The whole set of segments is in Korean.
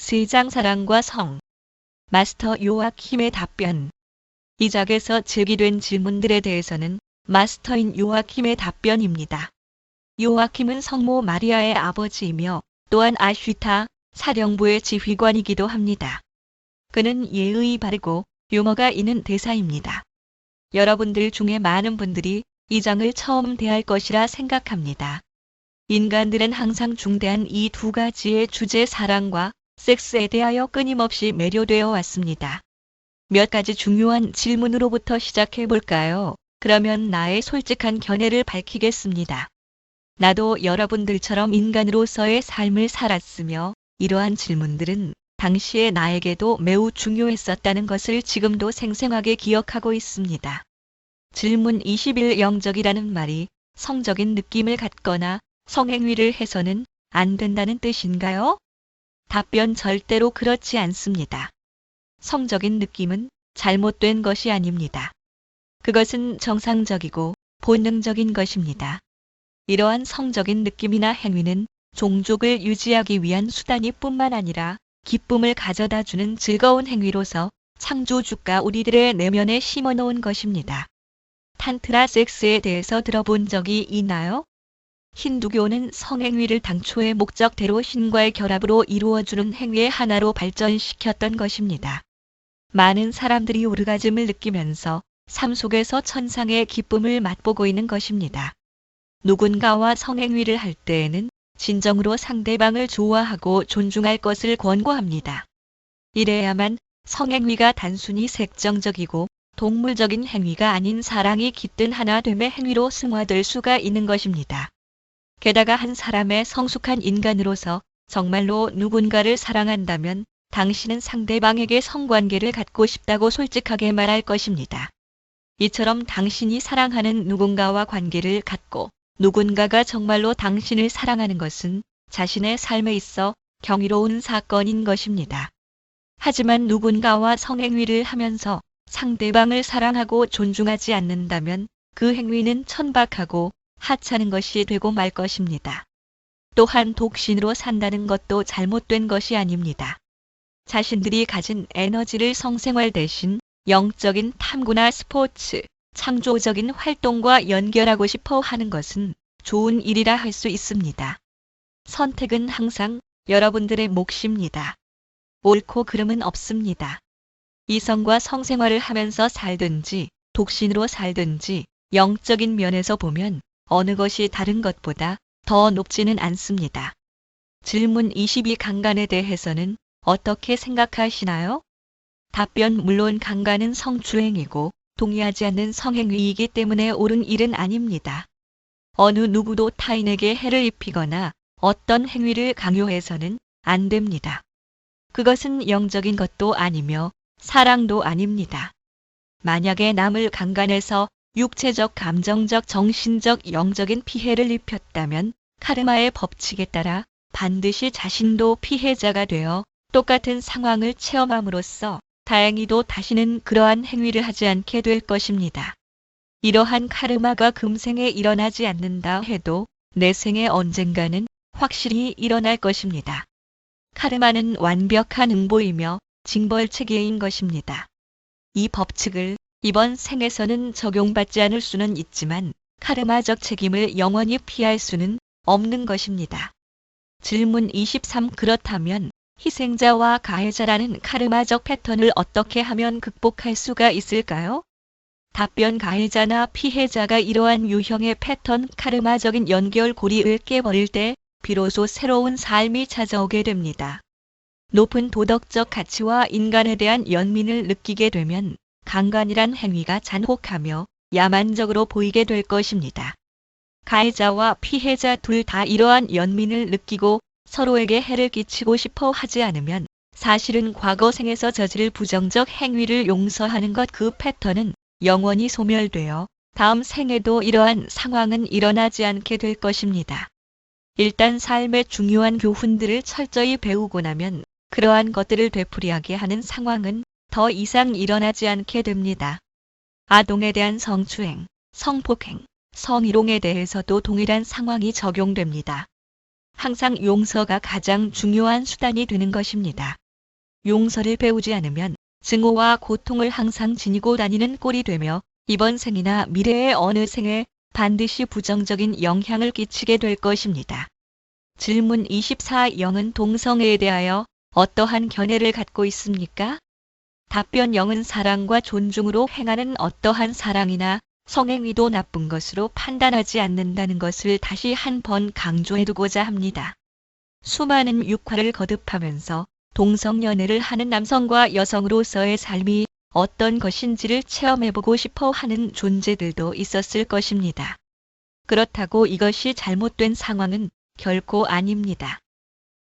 세상 사랑과 성. 마스터 요아킴의 답변. 이 작에서 제기된 질문들에 대해서는 마스터인 요아킴의 답변입니다. 요아킴은 성모 마리아의 아버지이며 또한 아슈타 사령부의 지휘관이기도 합니다. 그는 예의 바르고 유머가 있는 대사입니다. 여러분들 중에 많은 분들이 이 장을 처음 대할 것이라 생각합니다. 인간들은 항상 중대한 이 두 가지의 주제 사랑과 섹스에 대하여 끊임없이 매료되어 왔습니다. 몇 가지 중요한 질문으로부터 시작해 볼까요? 그러면 나의 솔직한 견해를 밝히겠습니다. 나도 여러분들처럼 인간으로서의 삶을 살았으며 이러한 질문들은 당시의 나에게도 매우 중요했었다는 것을 지금도 생생하게 기억하고 있습니다. 질문 21. 영적이라는 말이 성적인 느낌을 갖거나 성행위를 해서는 안 된다는 뜻인가요? 답변 절대로 그렇지 않습니다. 성적인 느낌은 잘못된 것이 아닙니다. 그것은 정상적이고 본능적인 것입니다. 이러한 성적인 느낌이나 행위는 종족을 유지하기 위한 수단이 뿐만 아니라 기쁨을 가져다 주는 즐거운 행위로서 창조주가 우리들의 내면에 심어놓은 것입니다. 탄트라 섹스에 대해서 들어본 적이 있나요? 힌두교는 성행위를 당초의 목적대로 신과의 결합으로 이루어주는 행위의 하나로 발전시켰던 것입니다. 많은 사람들이 오르가즘을 느끼면서 삶 속에서 천상의 기쁨을 맛보고 있는 것입니다. 누군가와 성행위를 할 때에는 진정으로 상대방을 좋아하고 존중할 것을 권고합니다. 이래야만 성행위가 단순히 색정적이고 동물적인 행위가 아닌 사랑이 깃든 하나됨의 행위로 승화될 수가 있는 것입니다. 게다가 한 사람의 성숙한 인간으로서 정말로 누군가를 사랑한다면 당신은 상대방에게 성관계를 갖고 싶다고 솔직하게 말할 것입니다. 이처럼 당신이 사랑하는 누군가와 관계를 갖고 누군가가 정말로 당신을 사랑하는 것은 자신의 삶에 있어 경이로운 사건인 것입니다. 하지만 누군가와 성행위를 하면서 상대방을 사랑하고 존중하지 않는다면 그 행위는 천박하고 하찮은 것이 되고 말 것입니다. 또한 독신으로 산다는 것도 잘못된 것이 아닙니다. 자신들이 가진 에너지를 성생활 대신 영적인 탐구나 스포츠, 창조적인 활동과 연결하고 싶어 하는 것은 좋은 일이라 할 수 있습니다. 선택은 항상 여러분들의 몫입니다. 옳고 그름은 없습니다. 이성과 성생활을 하면서 살든지 독신으로 살든지 영적인 면에서 보면 어느 것이 다른 것보다 더 높지는 않습니다. 질문 22. 강간에 대해서는 어떻게 생각하시나요? 답변. 물론 강간은 성추행이고 동의하지 않는 성행위이기 때문에 옳은 일은 아닙니다. 어느 누구도 타인에게 해를 입히거나 어떤 행위를 강요해서는 안 됩니다. 그것은 영적인 것도 아니며 사랑도 아닙니다. 만약에 남을 강간해서 육체적, 감정적, 정신적, 영적인 피해를 입혔다면 카르마의 법칙에 따라 반드시 자신도 피해자가 되어 똑같은 상황을 체험함으로써 다행히도 다시는 그러한 행위를 하지 않게 될 것입니다. 이러한 카르마가 금생에 일어나지 않는다 해도 내생에 언젠가는 확실히 일어날 것입니다. 카르마는 완벽한 응보이며 징벌체계인 것입니다. 이 법칙을 이번 생에서는 적용받지 않을 수는 있지만 카르마적 책임을 영원히 피할 수는 없는 것입니다. 질문 23. 그렇다면 희생자와 가해자라는 카르마적 패턴을 어떻게 하면 극복할 수가 있을까요? 답변. 가해자나 피해자가 이러한 유형의 패턴 카르마적인 연결고리를 깨버릴 때 비로소 새로운 삶이 찾아오게 됩니다. 높은 도덕적 가치와 인간에 대한 연민을 느끼게 되면 강간이란 행위가 잔혹하며 야만적으로 보이게 될 것입니다. 가해자와 피해자 둘 다 이러한 연민을 느끼고 서로에게 해를 끼치고 싶어 하지 않으면 사실은 과거 생에서 저지를 부정적 행위를 용서하는 것 그 패턴은 영원히 소멸되어 다음 생에도 이러한 상황은 일어나지 않게 될 것입니다. 일단 삶의 중요한 교훈들을 철저히 배우고 나면 그러한 것들을 되풀이하게 하는 상황은 더 이상 일어나지 않게 됩니다. 아동에 대한 성추행, 성폭행, 성희롱에 대해서도 동일한 상황이 적용됩니다. 항상 용서가 가장 중요한 수단이 되는 것입니다. 용서를 배우지 않으면 증오와 고통을 항상 지니고 다니는 꼴이 되며 이번 생이나 미래의 어느 생에 반드시 부정적인 영향을 끼치게 될 것입니다. 질문 24. 영은 동성애에 대하여 어떠한 견해를 갖고 있습니까? 답변. 영은 사랑과 존중으로 행하는 어떠한 사랑이나 성행위도 나쁜 것으로 판단하지 않는다는 것을 다시 한 번 강조해두고자 합니다. 수많은 육화를 거듭하면서 동성연애를 하는 남성과 여성으로서의 삶이 어떤 것인지를 체험해보고 싶어 하는 존재들도 있었을 것입니다. 그렇다고 이것이 잘못된 상황은 결코 아닙니다.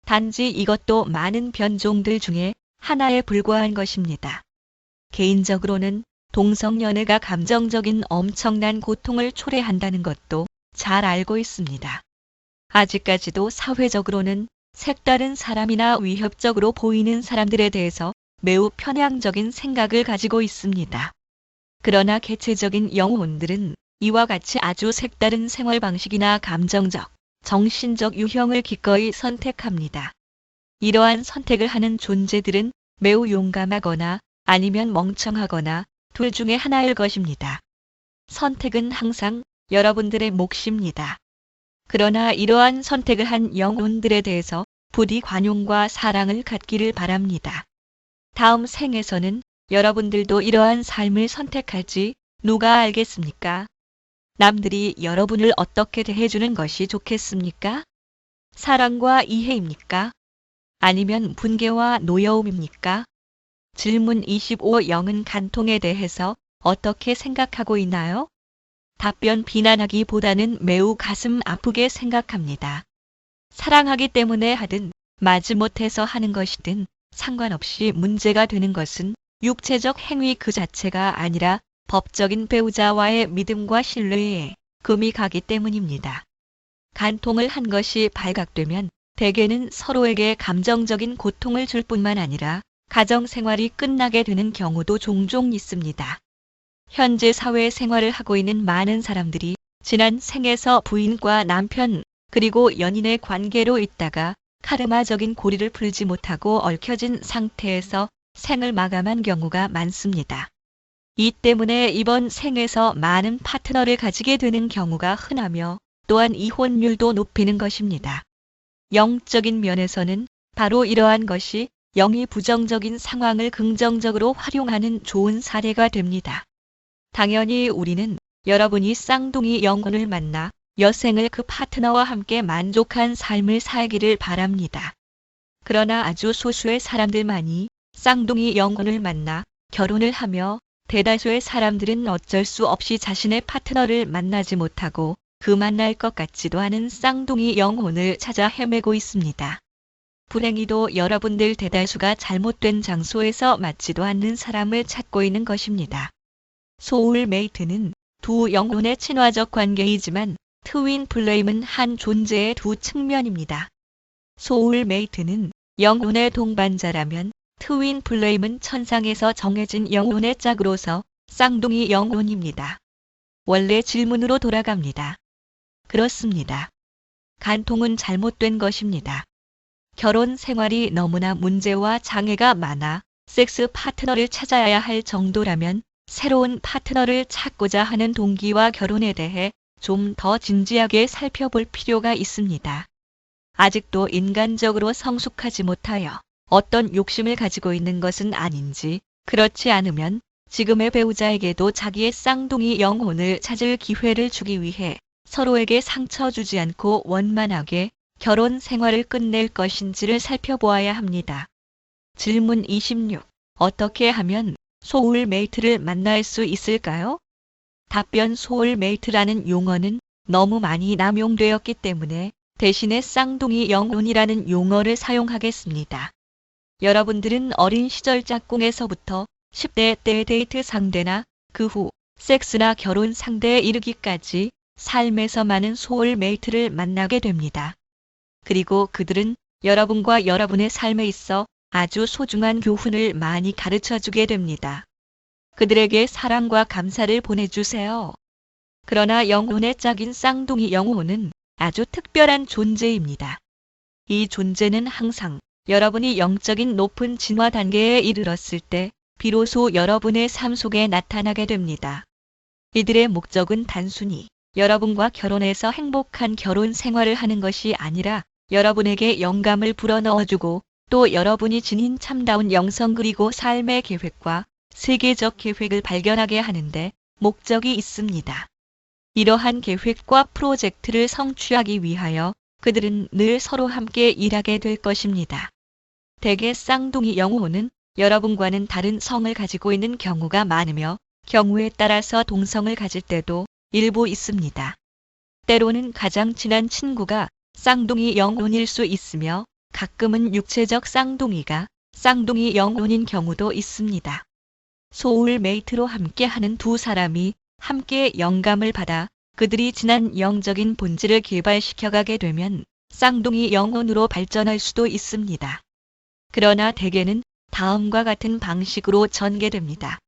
단지 이것도 많은 변종들 중에 하나에 불과한 것입니다. 개인적으로는 동성연애가 감정적인 엄청난 고통을 초래한다는 것도 잘 알고 있습니다. 아직까지도 사회적으로는 색다른 사람이나 위협적으로 보이는 사람들에 대해서 매우 편향적인 생각을 가지고 있습니다. 그러나 개체적인 영혼들은 이와 같이 아주 색다른 생활 방식이나 감정적, 정신적 유형을 기꺼이 선택합니다. 이러한 선택을 하는 존재들은 매우 용감하거나 아니면 멍청하거나 둘 중에 하나일 것입니다. 선택은 항상 여러분들의 몫입니다. 그러나 이러한 선택을 한 영혼들에 대해서 부디 관용과 사랑을 갖기를 바랍니다. 다음 생에서는 여러분들도 이러한 삶을 선택할지 누가 알겠습니까? 남들이 여러분을 어떻게 대해주는 것이 좋겠습니까? 사랑과 이해입니까? 아니면 분개와 노여움입니까? 질문 25. 영은 간통에 대해서 어떻게 생각하고 있나요? 답변. 비난하기보다는 매우 가슴 아프게 생각합니다. 사랑하기 때문에 하든 마지못해서 하는 것이든 상관없이 문제가 되는 것은 육체적 행위 그 자체가 아니라 법적인 배우자와의 믿음과 신뢰에 금이 가기 때문입니다. 간통을 한 것이 발각되면 대개는 서로에게 감정적인 고통을 줄 뿐만 아니라 가정생활이 끝나게 되는 경우도 종종 있습니다. 현재 사회생활을 하고 있는 많은 사람들이 지난 생에서 부인과 남편 그리고 연인의 관계로 있다가 카르마적인 고리를 풀지 못하고 얽혀진 상태에서 생을 마감한 경우가 많습니다. 이 때문에 이번 생에서 많은 파트너를 가지게 되는 경우가 흔하며 또한 이혼율도 높이는 것입니다. 영적인 면에서는 바로 이러한 것이 영이 부정적인 상황을 긍정적으로 활용하는 좋은 사례가 됩니다. 당연히 우리는 여러분이 쌍둥이 영혼을 만나 여생을 그 파트너와 함께 만족한 삶을 살기를 바랍니다. 그러나 아주 소수의 사람들만이 쌍둥이 영혼을 만나 결혼을 하며 대다수의 사람들은 어쩔 수 없이 자신의 파트너를 만나지 못하고 그 만날 것 같지도 않은 쌍둥이 영혼을 찾아 헤매고 있습니다. 불행히도 여러분들 대다수가 잘못된 장소에서 맞지도 않는 사람을 찾고 있는 것입니다. 소울메이트는 두 영혼의 친화적 관계이지만 트윈 플레임은 한 존재의 두 측면입니다. 소울메이트는 영혼의 동반자라면 트윈 플레임은 천상에서 정해진 영혼의 짝으로서 쌍둥이 영혼입니다. 원래 질문으로 돌아갑니다. 그렇습니다. 간통은 잘못된 것입니다. 결혼 생활이 너무나 문제와 장애가 많아 섹스 파트너를 찾아야 할 정도라면 새로운 파트너를 찾고자 하는 동기와 결혼에 대해 좀 더 진지하게 살펴볼 필요가 있습니다. 아직도 인간적으로 성숙하지 못하여 어떤 욕심을 가지고 있는 것은 아닌지, 그렇지 않으면 지금의 배우자에게도 자기의 쌍둥이 영혼을 찾을 기회를 주기 위해 서로에게 상처 주지 않고 원만하게 결혼 생활을 끝낼 것인지를 살펴보아야 합니다. 질문 26. 어떻게 하면 소울메이트를 만날 수 있을까요? 답변. 소울메이트라는 용어는 너무 많이 남용되었기 때문에 대신에 쌍둥이 영혼이라는 용어를 사용하겠습니다. 여러분들은 어린 시절 짝꿍에서부터 10대 때 데이트 상대나 그 후 섹스나 결혼 상대에 이르기까지 삶에서 많은 소울메이트를 만나게 됩니다. 그리고 그들은 여러분과 여러분의 삶에 있어 아주 소중한 교훈을 많이 가르쳐주게 됩니다. 그들에게 사랑과 감사를 보내주세요. 그러나 영혼의 짝인 쌍둥이 영혼은 아주 특별한 존재입니다. 이 존재는 항상 여러분이 영적인 높은 진화 단계에 이르렀을 때 비로소 여러분의 삶 속에 나타나게 됩니다. 이들의 목적은 단순히 여러분과 결혼해서 행복한 결혼 생활을 하는 것이 아니라 여러분에게 영감을 불어넣어주고 또 여러분이 지닌 참다운 영성 그리고 삶의 계획과 세계적 계획을 발견하게 하는데 목적이 있습니다. 이러한 계획과 프로젝트를 성취하기 위하여 그들은 늘 서로 함께 일하게 될 것입니다. 대개 쌍둥이 영혼은 여러분과는 다른 성을 가지고 있는 경우가 많으며 경우에 따라서 동성을 가질 때도 일부 있습니다. 때로는 가장 친한 친구가 쌍둥이 영혼일 수 있으며 가끔은 육체적 쌍둥이가 쌍둥이 영혼인 경우도 있습니다. 소울메이트로 함께하는 두 사람이 함께 영감을 받아 그들이 지난 영적인 본질을 개발시켜가게 되면 쌍둥이 영혼으로 발전할 수도 있습니다. 그러나 대개는 다음과 같은 방식으로 전개됩니다.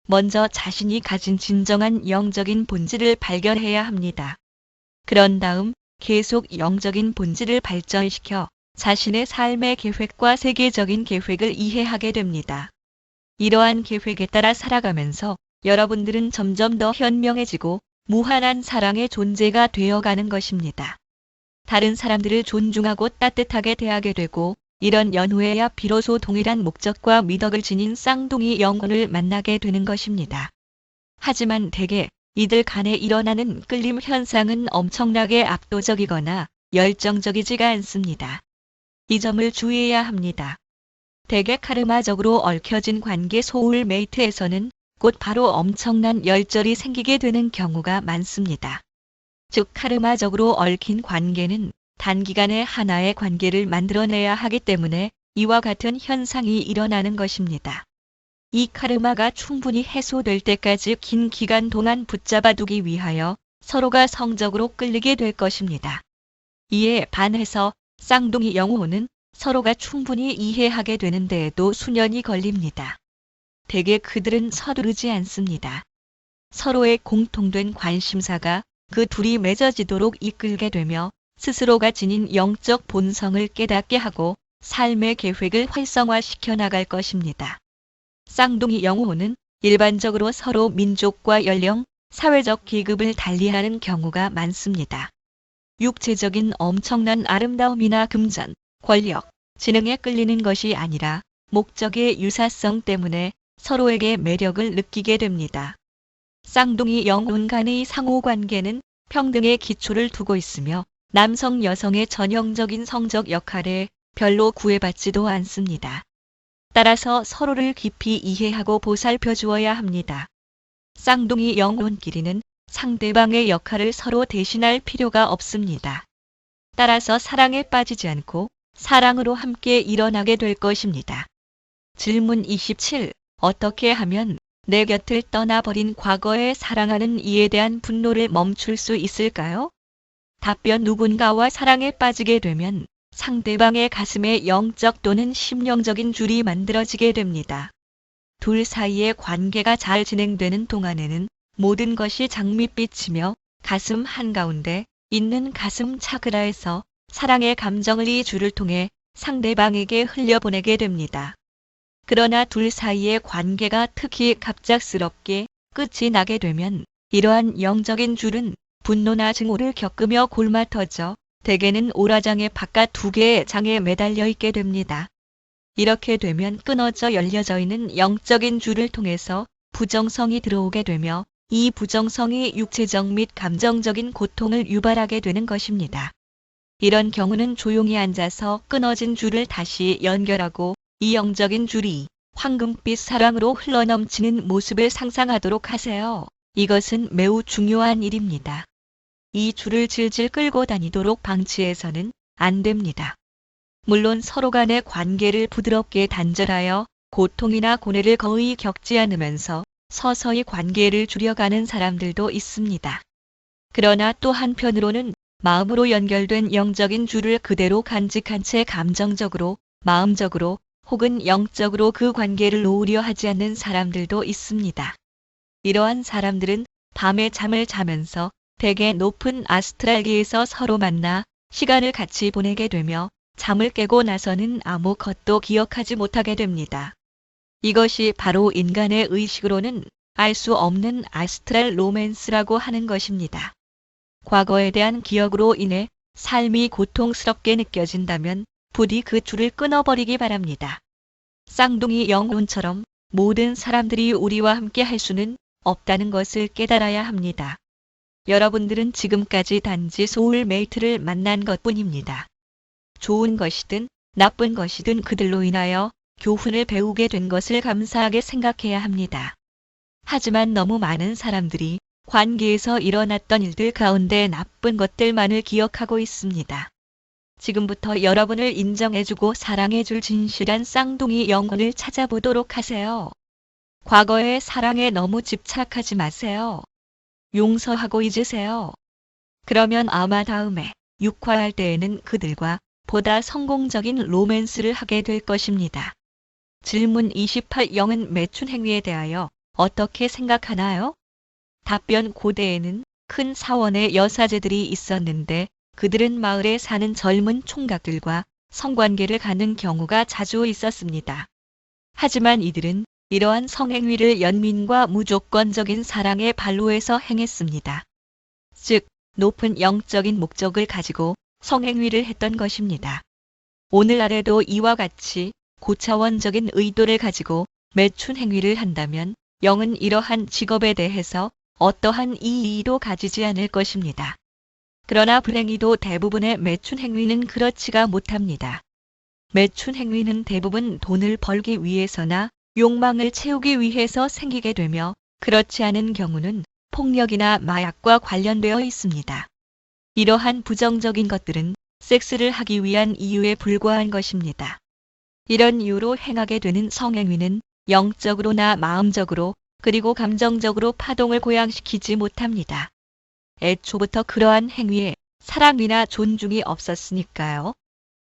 먼저 자신이 가진 진정한 영적인 본질을 발견해야 합니다. 그런 다음 계속 영적인 본질을 발전시켜 자신의 삶의 계획과 세계적인 계획을 이해하게 됩니다. 이러한 계획에 따라 살아가면서 여러분들은 점점 더 현명해지고 무한한 사랑의 존재가 되어가는 것입니다. 다른 사람들을 존중하고 따뜻하게 대하게 되고 이런 연후에야 비로소 동일한 목적과 미덕을 지닌 쌍둥이 영혼을 만나게 되는 것입니다. 하지만 대개 이들 간에 일어나는 끌림 현상은 엄청나게 압도적이거나 열정적이지가 않습니다. 이 점을 주의해야 합니다. 대개 카르마적으로 얽혀진 관계 소울메이트에서는 곧 바로 엄청난 열절이 생기게 되는 경우가 많습니다. 즉 카르마적으로 얽힌 관계는 단기간에 하나의 관계를 만들어내야 하기 때문에 이와 같은 현상이 일어나는 것입니다. 이 카르마가 충분히 해소될 때까지 긴 기간 동안 붙잡아두기 위하여 서로가 성적으로 끌리게 될 것입니다. 이에 반해서 쌍둥이 영혼은 서로가 충분히 이해하게 되는 데에도 수년이 걸립니다. 대개 그들은 서두르지 않습니다. 서로의 공통된 관심사가 그 둘이 맺어지도록 이끌게 되며 스스로가 지닌 영적 본성을 깨닫게 하고 삶의 계획을 활성화시켜 나갈 것입니다. 쌍둥이 영혼은 일반적으로 서로 민족과 연령, 사회적 계급을 달리하는 경우가 많습니다. 육체적인 엄청난 아름다움이나 금전, 권력, 지능에 끌리는 것이 아니라 목적의 유사성 때문에 서로에게 매력을 느끼게 됩니다. 쌍둥이 영혼 간의 상호관계는 평등의 기초를 두고 있으며 남성 여성의 전형적인 성적 역할에 별로 구애받지도 않습니다. 따라서 서로를 깊이 이해하고 보살펴 주어야 합니다. 쌍둥이 영혼끼리는 상대방의 역할을 서로 대신할 필요가 없습니다. 따라서 사랑에 빠지지 않고 사랑으로 함께 일어나게 될 것입니다. 질문 27. 어떻게 하면 내 곁을 떠나버린 과거에 사랑하는 이에 대한 분노를 멈출 수 있을까요? 답변. 누군가와 사랑에 빠지게 되면 상대방의 가슴에 영적 또는 심령적인 줄이 만들어지게 됩니다. 둘 사이의 관계가 잘 진행되는 동안에는 모든 것이 장밋빛이며 가슴 한가운데 있는 가슴 차크라에서 사랑의 감정을 이 줄을 통해 상대방에게 흘려보내게 됩니다. 그러나 둘 사이의 관계가 특히 갑작스럽게 끝이 나게 되면 이러한 영적인 줄은 분노나 증오를 겪으며 골마 터져 대개는 오라장의 바깥 두 개의 장에 매달려 있게 됩니다. 이렇게 되면 끊어져 열려져 있는 영적인 줄을 통해서 부정성이 들어오게 되며 이 부정성이 육체적 및 감정적인 고통을 유발하게 되는 것입니다. 이런 경우는 조용히 앉아서 끊어진 줄을 다시 연결하고 이 영적인 줄이 황금빛 사랑으로 흘러넘치는 모습을 상상하도록 하세요. 이것은 매우 중요한 일입니다. 이 줄을 질질 끌고 다니도록 방치해서는 안 됩니다. 물론 서로 간의 관계를 부드럽게 단절하여 고통이나 고뇌를 거의 겪지 않으면서 서서히 관계를 줄여가는 사람들도 있습니다. 그러나 또 한편으로는 마음으로 연결된 영적인 줄을 그대로 간직한 채 감정적으로, 마음적으로 혹은 영적으로 그 관계를 놓으려 하지 않는 사람들도 있습니다. 이러한 사람들은 밤에 잠을 자면서 대개 높은 아스트랄계에서 서로 만나 시간을 같이 보내게 되며 잠을 깨고 나서는 아무것도 기억하지 못하게 됩니다. 이것이 바로 인간의 의식으로는 알 수 없는 아스트랄 로맨스라고 하는 것입니다. 과거에 대한 기억으로 인해 삶이 고통스럽게 느껴진다면 부디 그 줄을 끊어버리기 바랍니다. 쌍둥이 영혼처럼 모든 사람들이 우리와 함께 할 수는 없다는 것을 깨달아야 합니다. 여러분들은 지금까지 단지 소울메이트를 만난 것뿐입니다. 좋은 것이든 나쁜 것이든 그들로 인하여 교훈을 배우게 된 것을 감사하게 생각해야 합니다. 하지만 너무 많은 사람들이 관계에서 일어났던 일들 가운데 나쁜 것들만을 기억하고 있습니다. 지금부터 여러분을 인정해주고 사랑해줄 진실한 쌍둥이 영혼을 찾아보도록 하세요. 과거의 사랑에 너무 집착하지 마세요. 용서하고 잊으세요. 그러면 아마 다음에 육화할 때에는 그들과 보다 성공적인 로맨스를 하게 될 것입니다. 질문 28. 영은 매춘 행위에 대하여 어떻게 생각하나요? 답변. 고대에는 큰 사원의 여사제들이 있었는데 그들은 마을에 사는 젊은 총각들과 성관계를 갖는 경우가 자주 있었습니다. 하지만 이들은 이러한 성행위를 연민과 무조건적인 사랑의 발로에서 행했습니다. 즉, 높은 영적인 목적을 가지고 성행위를 했던 것입니다. 오늘날에도 이와 같이 고차원적인 의도를 가지고 매춘 행위를 한다면 영은 이러한 직업에 대해서 어떠한 이의도 가지지 않을 것입니다. 그러나 불행히도 대부분의 매춘 행위는 그렇지가 못합니다. 매춘 행위는 대부분 돈을 벌기 위해서나 욕망을 채우기 위해서 생기게 되며 그렇지 않은 경우는 폭력이나 마약과 관련되어 있습니다. 이러한 부정적인 것들은 섹스를 하기 위한 이유에 불과한 것입니다. 이런 이유로 행하게 되는 성행위는 영적으로나 마음적으로 그리고 감정적으로 파동을 고양시키지 못합니다. 애초부터 그러한 행위에 사랑이나 존중이 없었으니까요.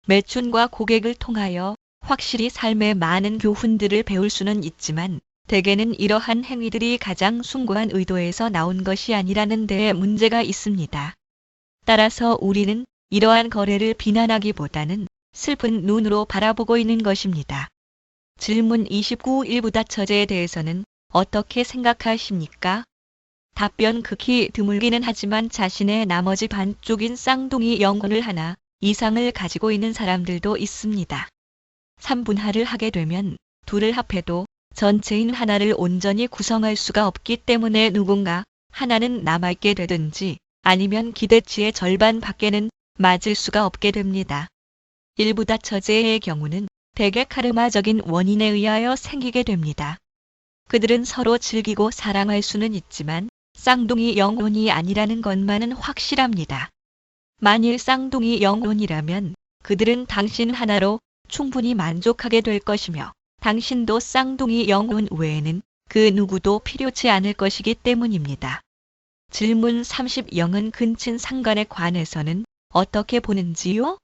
매춘과 고객을 통하여 확실히 삶의 많은 교훈들을 배울 수는 있지만 대개는 이러한 행위들이 가장 숭고한 의도에서 나온 것이 아니라는 데에 문제가 있습니다. 따라서 우리는 이러한 거래를 비난하기보다는 슬픈 눈으로 바라보고 있는 것입니다. 질문 29. 일부다처제에 대해서는 어떻게 생각하십니까? 답변. 극히 드물기는 하지만 자신의 나머지 반쪽인 쌍둥이 영혼을 하나 이상을 가지고 있는 사람들도 있습니다. 3분할을 하게 되면 둘을 합해도 전체인 하나를 온전히 구성할 수가 없기 때문에 누군가 하나는 남아있게 되든지 아니면 기대치의 절반 밖에는 맞을 수가 없게 됩니다. 일부다처제의 경우는 대개 카르마적인 원인에 의하여 생기게 됩니다. 그들은 서로 즐기고 사랑할 수는 있지만 쌍둥이 영혼이 아니라는 것만은 확실합니다. 만일 쌍둥이 영혼이라면 그들은 당신 하나로 충분히 만족하게 될 것이며 당신도 쌍둥이 영혼 외에는 그 누구도 필요치 않을 것이기 때문입니다. 질문 30. 영은 근친 상간에 관해서는 어떻게 보는지요?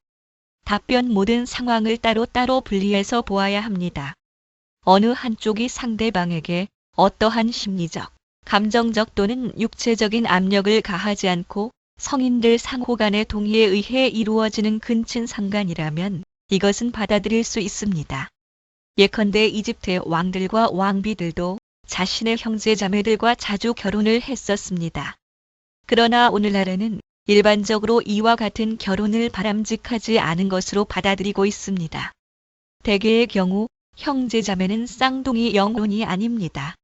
답변. 모든 상황을 따로따로 분리해서 보아야 합니다. 어느 한쪽이 상대방에게 어떠한 심리적, 감정적 또는 육체적인 압력을 가하지 않고 성인들 상호 간의 동의에 의해 이루어지는 근친 상간이라면 이것은 받아들일 수 있습니다. 예컨대 이집트의 왕들과 왕비들도 자신의 형제 자매들과 자주 결혼을 했었습니다. 그러나 오늘날에는 일반적으로 이와 같은 결혼을 바람직하지 않은 것으로 받아들이고 있습니다. 대개의 경우 형제 자매는 쌍둥이 영혼이 아닙니다.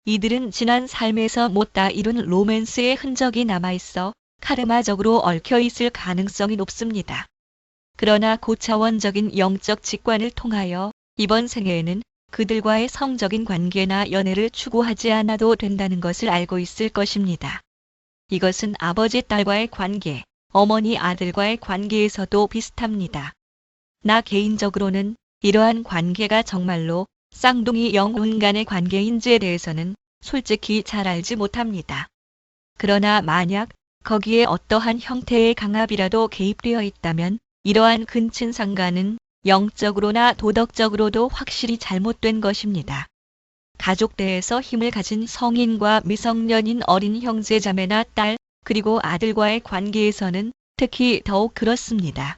이들은 지난 삶에서 못다 이룬 로맨스의 흔적이 남아있어 카르마적으로 얽혀있을 가능성이 높습니다. 그러나 고차원적인 영적 직관을 통하여 이번 생애에는 그들과의 성적인 관계나 연애를 추구하지 않아도 된다는 것을 알고 있을 것입니다. 이것은 아버지 딸과의 관계, 어머니 아들과의 관계에서도 비슷합니다. 나 개인적으로는 이러한 관계가 정말로 쌍둥이 영혼 간의 관계인지에 대해서는 솔직히 잘 알지 못합니다. 그러나 만약 거기에 어떠한 형태의 강압이라도 개입되어 있다면 이러한 근친 상간은 영적으로나 도덕적으로도 확실히 잘못된 것입니다. 가족대에서 힘을 가진 성인과 미성년인 어린 형제 자매나 딸, 그리고 아들과의 관계에서는 특히 더욱 그렇습니다.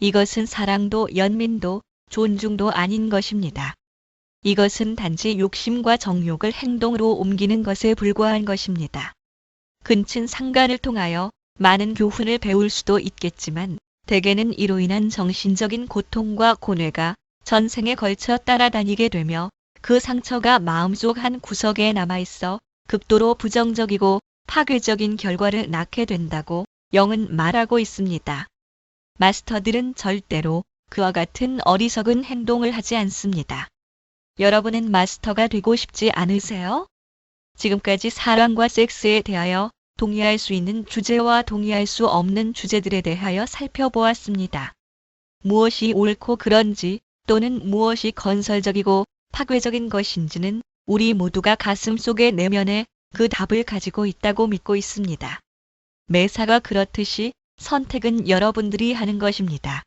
이것은 사랑도 연민도 존중도 아닌 것입니다. 이것은 단지 욕심과 정욕을 행동으로 옮기는 것에 불과한 것입니다. 근친 상간을 통하여 많은 교훈을 배울 수도 있겠지만 대개는 이로 인한 정신적인 고통과 고뇌가 전생에 걸쳐 따라다니게 되며 그 상처가 마음속 한 구석에 남아있어 극도로 부정적이고 파괴적인 결과를 낳게 된다고 영은 말하고 있습니다. 마스터들은 절대로 그와 같은 어리석은 행동을 하지 않습니다. 여러분은 마스터가 되고 싶지 않으세요? 지금까지 사랑과 섹스에 대하여 동의할 수 있는 주제와 동의할 수 없는 주제들에 대하여 살펴보았습니다. 무엇이 옳고 그런지 또는 무엇이 건설적이고 파괴적인 것인지는 우리 모두가 가슴속의 내면에 그 답을 가지고 있다고 믿고 있습니다. 매사가 그렇듯이 선택은 여러분들이 하는 것입니다.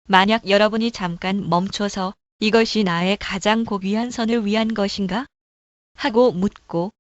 만약 여러분이 잠깐 멈춰서 이것이 나의 가장 고귀한 선을 위한 것인가? 하고 묻고